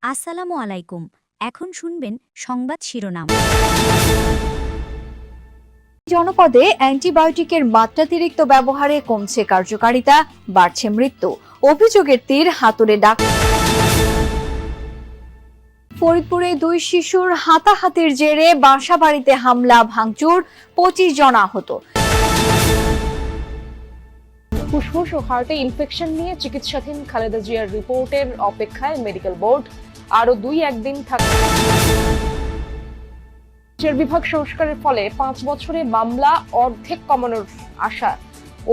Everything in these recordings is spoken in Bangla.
আসসালামু আলাইকুম। এখন শুনবেন সংবাদ শিরোনাম। জনপদে অ্যান্টিবায়োটিকের মাত্রাতিরিক্ত ব্যবহারে কমছে কার্যকারিতা, বাড়ছে মৃত্যু। অভিযোগের তীর হাতুড়ে ফরিদপুরে 2 শিশুর হাতাহাতির জেরে বাসাবাড়িতে হামলা ভাঙচুর, 25 জন আহত। ফুসফুস ও হার্টে ইনফেকশন নিয়ে চিকিৎসাধীন খালেদা জিয়ার রিপোর্টের অপেক্ষায় মেডিকেল বোর্ড। আরো 2-1 দিন থাকবে। বিভাগ সংস্কারের ফলে 5 বছরে মামলা অর্ধেক কমানোর আশা।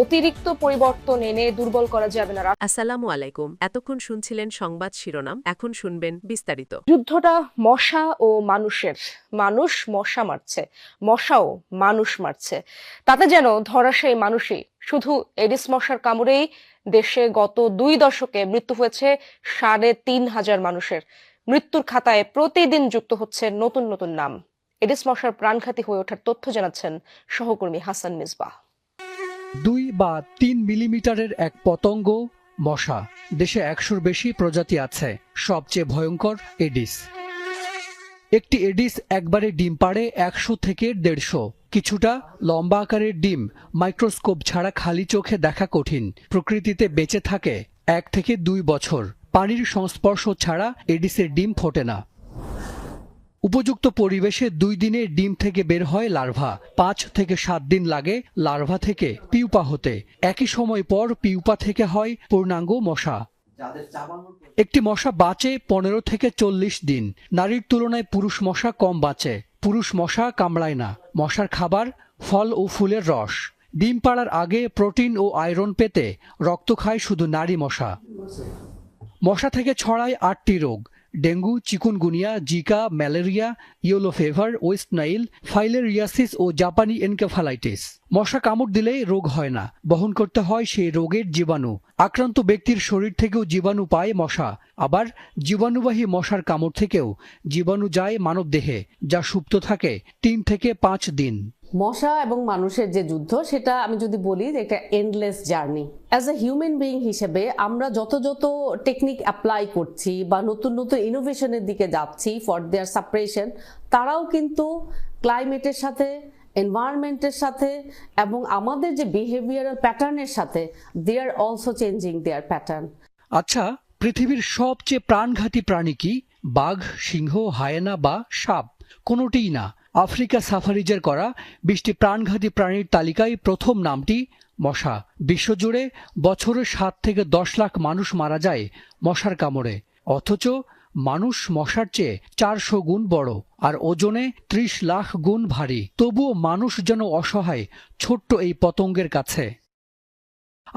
অতিরিক্ত পরিবর্তন এনে দুর্বল করা যাবে না। আসসালামু আলাইকুম। এতক্ষণ শুনছিলেন সংবাদ শিরোনাম, এখন শুনবেন বিস্তারিত। যুদ্ধটা মশা ও মানুষের। মানুষ মশা মারছে, মশাও মানুষ মারছে। তাতে যেন ধরাশায়ী মানুষই। শুধু এডিস মশার কামড়েই দেশে গত 2 দশকে মৃত্যু হয়েছে 3,500 মানুষের। মৃত্যুর খাতায় প্রতিদিন যুক্ত হচ্ছে নতুন নতুন নাম। এডিস মশার প্রাণঘাতী হয়ে ওঠার তথ্য জানাচ্ছেন সহকর্মী হাসান মিসবাহ। 2 বা 3 মিলিমিটারের এক পতঙ্গ মশা। দেশে 100-র বেশি প্রজাতি আছে। সবচেয়ে ভয়ঙ্কর এডিস। একটি এডিস একবারে ডিম পাড়ে 100 থেকে 150। কিছুটা লম্বা আকারের ডিম, মাইক্রোস্কোপ ছাড়া খালি চোখে দেখা কঠিন। প্রকৃতিতে বেঁচে থাকে 1 থেকে 2 বছর। পানির সংস্পর্শ ছাড়া এডিসের ডিম ফোটে না। উপযুক্ত পরিবেশে 2 দিনে ডিম থেকে বের হয় লার্ভা। 5 থেকে 7 দিন লাগে লার্ভা থেকে পিউপা হতে। একই সময় পর পিউপা থেকে হয় পূর্ণাঙ্গ মশা। একটি মশা বাঁচে 15 থেকে 40 দিন। নারীর তুলনায় পুরুষ মশা কম বাঁচে। পুরুষ মশা কামড়ায় না। মশার খাবার ফল ও ফুলের রস। ডিম পাড়ার আগে প্রোটিন ও আয়রন পেতে রক্ত খায় শুধু নারী মশা। মশা থেকে ছড়ায় 8টি রোগ: dengue, chikungunya, Zika, malaria, yellow fever, West Nile, filariasis ও জাপানি এনকেফালাইটিস। মশা কামড় দিলেই রোগ হয় না, বহন করতে হয় সেই রোগের জীবাণু। আক্রান্ত ব্যক্তির শরীর থেকেও জীবাণু পায় মশা। আবার জীবাণুবাহী মশার কামড় থেকেও জীবাণু যায় মানবদেহে, যা সুপ্ত থাকে 3 থেকে 5 দিন। মশা এবং মানুষের যে যুদ্ধ, সেটা আমি যদি বলি যে একটা endless journey. As a human being হিসেবে আমরা যত টেকনিক অ্যাপ্লাই করছি বা নতুন নতুন ইনোভেশনের দিকে যাচ্ছি ফর দেয়ার সাপ্রেশন, তারাও কিন্তু ক্লাইমেটের সাথে, এনভায়রনমেন্টের সাথে এবং আমাদের যে বিহেভিয়ারাল প্যাটার্নের সাথে they are also changing their pattern. আচ্ছা, পৃথিবীর সবচেয়ে প্রাণঘাতী প্রাণী কি? বাঘ, সিংহ, হায়েনা বা সাপ? কোনোটিই না। আফ্রিকা সাফারিজের করা 20টি প্রাণঘাতী প্রাণীর তালিকায় প্রথম নামটি মশা। বিশ্বজুড়ে বছরে 7 থেকে 10 লাখ মানুষ মারা যায় মশার কামড়ে। অথচ মানুষ মশার চেয়ে 400 গুণ বড় আর ওজনে 30 লাখ গুণ ভারী। তবুও মানুষ যেন অসহায় ছোট্ট এই পতঙ্গের কাছে।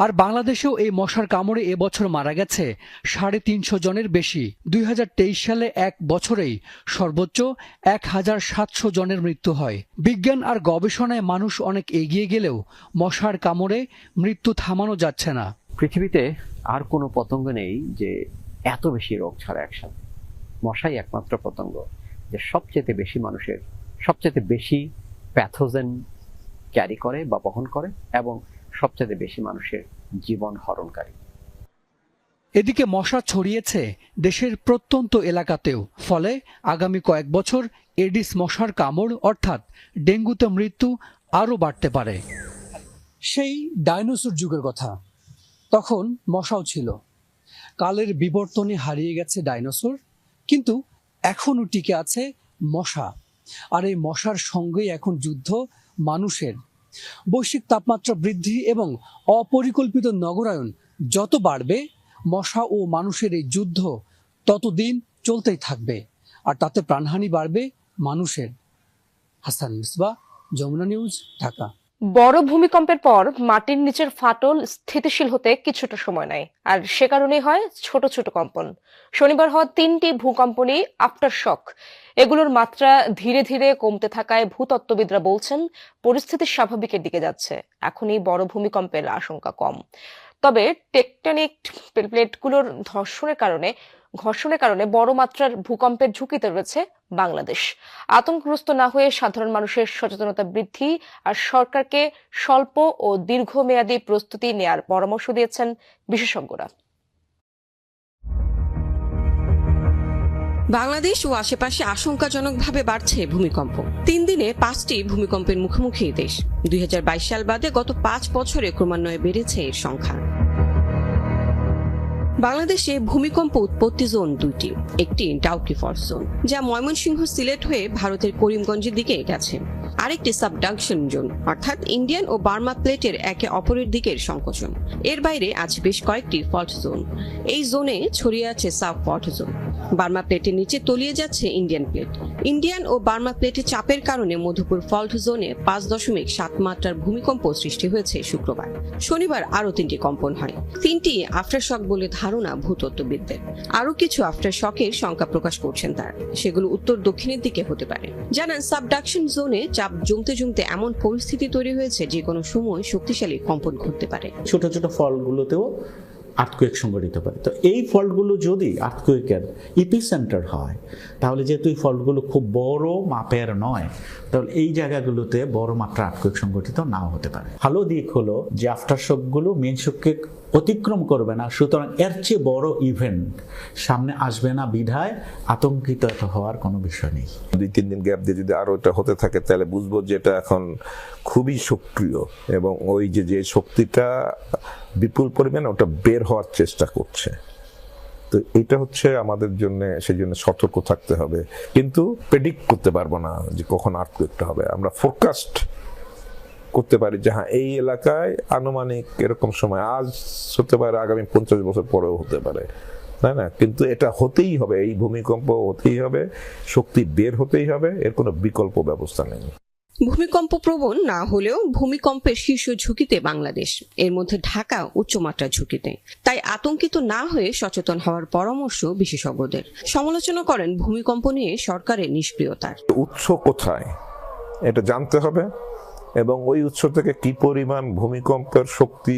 আর বাংলাদেশেও এই মশার কামড়ে এবছর মারা গেছে 350 জনের বেশি। 2023 সালে এক বছরেই সর্বোচ্চ 1700 জনের মৃত্যু হয়। বিজ্ঞান আর গবেষণায় মানুষ অনেক এগিয়ে গেলেও মশার কামড়ে মৃত্যু থামানো যাচ্ছে না। পৃথিবীতে আর কোনো পতঙ্গ নেই যে এত বেশি রোগ ছাড়া একসাথে। মশাই একমাত্র পতঙ্গ যে সবচেয়ে বেশি মানুষের সবচেয়ে বেশি প্যাথোজেন ক্যারি করে বা বহন করে এবং সবচেয়ে বেশি মানুষের জীবন হরণকারী। এদিকে মশা ছড়িয়েছে দেশের প্রত্যন্ত এলাকাতেও। ফলে আগামী কয়েক বছর এডিস মশার কামড় অর্থাৎ ডেঙ্গুতে মৃত্যু আরও বাড়তে পারে। সেই ডাইনোসর যুগের কথা, তখন মশাও ছিল। কালের বিবর্তনে হারিয়ে গেছে ডাইনোসর, কিন্তু এখনও টিকে আছে মশা। আর এই মশার সঙ্গেই এখন যুদ্ধ মানুষের। বৈশ্বিক তাপমাত্রা বৃদ্ধি এবং অপরিকল্পিত নগরায়ন যত বাড়বে, মশা ও মানুষের এই যুদ্ধ ততদিন চলতেই থাকবে, আর তাতে প্রাণহানি বাড়বে মানুষের। হাসান মিসবাহ, যমুনা নিউজ, ঢাকা। বড় ভূমিকম্পের পর মাটির নিচের ফাটল স্থিতিশীল হতে কিছুটা সময় নেয়, আর সে কারণেই হয় ছোট ছোট কম্পন। শনিবার হওয়া 3টি ভূকম্পনই আফটার শক। এগুলোর মাত্রা ধীরে ধীরে কমতে থাকায় ভূতত্ত্ববিদরা বলছেন পরিস্থিতি স্বাভাবিকের দিকে যাচ্ছে। এখনই বড় ভূমিকম্পের আশঙ্কা কম। তবে টেকটনিক প্লেটগুলোর ঘর্ষণের কারণে বড় মাত্রার ভূকম্পের ঝুঁকিতে রয়েছে বাংলাদেশ। আতঙ্কগ্রস্ত না হয়ে সাধারণ মানুষের সচেতনতা বৃদ্ধি আর সরকারকে স্বল্প ও দীর্ঘমেয়াদী প্রস্তুতি নেয়ার পরামর্শ দিয়েছেন বিশেষজ্ঞরা। বাংলাদেশ ও আশেপাশে আশঙ্কাজনকভাবে বাড়ছে ভূমিকম্প। 3 দিনে 5টি ভূমিকম্পের মুখোমুখি দেশ। 2022 সাল বাদে গত 5 বছরে ক্রমান্বয়ে বেড়েছে এর সংখ্যা। বাংলাদেশে ভূমিকম্প উৎপত্তি জোন 2টি। একটি ডাউকি ফল্ট জোন, যা ময়মনসিংহ সিলেট হয়ে ভারতের করিমগঞ্জের দিকে গেছে। আরেকটি সাবডাকশন জোন, অর্থাৎ ইন্ডিয়ান ও বার্মা প্লেটের একে অপরের দিকের সংকোচন। এর বাইরে আছে বেশ কয়েকটি ফল্ট জোন। এই জোনে ছড়িয়ে আছে সাব ফল্ট জোন। বার্মা প্লেটের নিচে তলিয়ে যাচ্ছে ইন্ডিয়ান প্লেট। ইন্ডিয়ান ও বার্মা প্লেটে চাপের কারণে মধুপুর ফল্ট জোনে 5.7 মাত্রার ভূমিকম্প সৃষ্টি হয়েছে শুক্রবার। শনিবার আরও 3টি কম্পন হয়। 3টি আফটারশক বলে ধারণা ভূতত্ত্ববিদদের। আরও কিছু আফটারশকের শঙ্কা প্রকাশ করছেন তারা, সেগুলো উত্তর দক্ষিণের দিকে হতে পারে। জানান, সাবডাকশন জোনে চাপ জমতে জমতে এমন পরিস্থিতি তৈরি হয়েছে যে কোনো সময় শক্তিশালী কম্পন ঘটতে পারে। ছোট ছোট ফল্টগুলোতেও আর্থকুয়েক সংঘটিত পারে। তো এই ফল্টগুলো যদি আর্থকুয়েকের ইপিসেন্টার হয়, তাহলে যেহেতু এই ফল্টগুলো খুব বড় মাপের নয়, তাহলে এই জায়গাগুলোতে বড় মাত্রা আর্থকুয়েক সংঘটিত নাও হতে পারে। ভালো দিক হলো যে আফটারশকগুলো মেইন শককে অতিক্রম করবে না, সুতরাং এর চেয়ে বড় ইভেন্ট সামনে আসবে না বিধায় আতঙ্কিত হওয়ার কোনো বিষয় নেই। 2-3 দিন গ্যাপ দিয়ে যদি আরো এটা হতে থাকে, তাহলে বুঝবো যে এটা এখন খুবই সক্রিয় এবং ওই যে শক্তিটা বিপুল পরিমাণে ওটা বের হওয়ার চেষ্টা করছে। তো এটা হচ্ছে আমাদের জন্য, সেই জন্য সতর্ক থাকতে হবে। কিন্তু প্রেডিক্ট করতে পারবো না যে কখন আর্থকুয়েকটা হবে। আমরা ফোরকাস্ট করতে পারি যে হ্যাঁ, এই এলাকায় আনুমানিক এরকম সময় আজ হতে পারে, আগামী 50 বছর পরেও হতে পারে, তাই না? কিন্তু এটা হতেই হবে, এই ভূমিকম্প হতেই হবে, শক্তি বের হতেই হবে, এর কোনো বিকল্প ব্যবস্থা নেই। ভূমিকম্প প্রবণ না হলেও ভূমিকম্পের শীর্ষ ঝুঁকিতে বাংলাদেশ, এর মধ্যে ঢাকা উচ্চমাত্রার ঝুঁকিতে। তাই আতঙ্কিত না হয়ে সচেতন হওয়ার পরামর্শ বিশেষজ্ঞদের। সমালোচনা করেন ভূমিকম্প নিয়ে সরকারের নিষ্ক্রিয়তার। উৎস কোথায় এটা জানতে হবে, এবং ওই উৎস থেকে কি পরিমাণ ভূমিকম্পের শক্তি,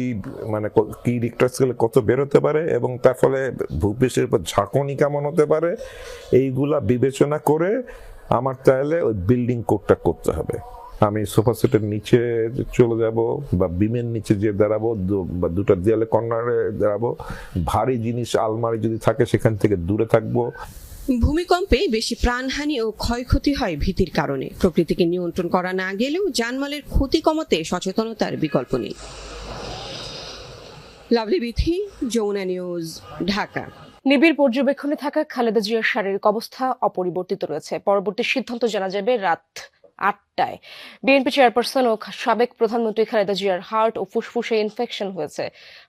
মানে কি রিক্টার স্কেলে কত বেরোতে পারে, এবং তার ফলে ভূপৃষ্ঠের উপর ঝাঁকুনি কেমন হতে পারে, এইগুলা বিবেচনা করে আমার তাহলে ওই বিল্ডিং কোডটা করতে হবে। আমি সোফা সেটের নিচে চলে যাব বা বিমের নিচে যে দাঁড়াবো, বা দুটো দেয়ালে কর্নারে দাঁড়াবো, ভারী জিনিস আলমারি যদি থাকে সেখান থেকে দূরে থাকবো। ভূমিকম্পে বেশি প্রাণহানি ও ক্ষয়ক্ষতি হয় ভীতির কারণে। প্রকৃতিকে নিয়ন্ত্রণ করা না গেলেও জানমালের ক্ষতি কমাতে সচেতনতার বিকল্প নেই। লাভলি বিথি, যমুনা নিউজ, ঢাকা। নিবিড় পর্যবেক্ষণে থাকা খালেদা জিয়ার শারীরিক অবস্থা অপরিবর্তিত রয়েছে। পরবর্তী সিদ্ধান্ত জানা যাবে রাত 8টায়। বিএনপি চেয়ারপারসন ও সাবেক প্রধানমন্ত্রী খালেদা জিয়ার হার্ট ও ফুসফুসে ইনফেকশন হয়েছে।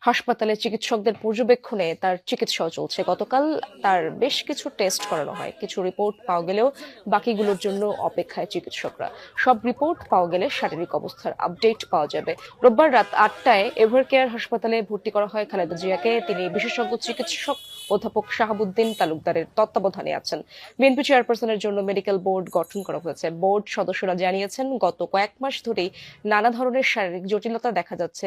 হাসপাতালে চিকিৎসকদের পর্যবেক্ষণে তার চিকিৎসাও চলছে। গতকাল তার বেশ কিছু টেস্ট করানো হয়। কিছু রিপোর্ট পাওয়া গেলেও বাকিগুলোর জন্য অপেক্ষায় চিকিৎসকরা। সব রিপোর্ট পাওয়া গেলে শারীরিক অবস্থার আপডেট পাওয়া যাবে। রোববার রাত 8টায় এভারকেয়ার হাসপাতালে ভর্তি করা হয় খালেদা জিয়াকে। তিনি বিশেষজ্ঞ চিকিৎসক অধ্যাপক শাহাবুদ্দিন তালুকদারের তত্ত্বাবধানে আছেন। বিএনপি চেয়ারপারসনের জন্য মেডিকেল বোর্ড গঠন করা হয়েছে। বোর্ড সদস্যরা জানিয়েছেন, গত কয়েক মাস ধরেই নানা ধরনের শারীরিক জটিলতা দেখা যাচ্ছে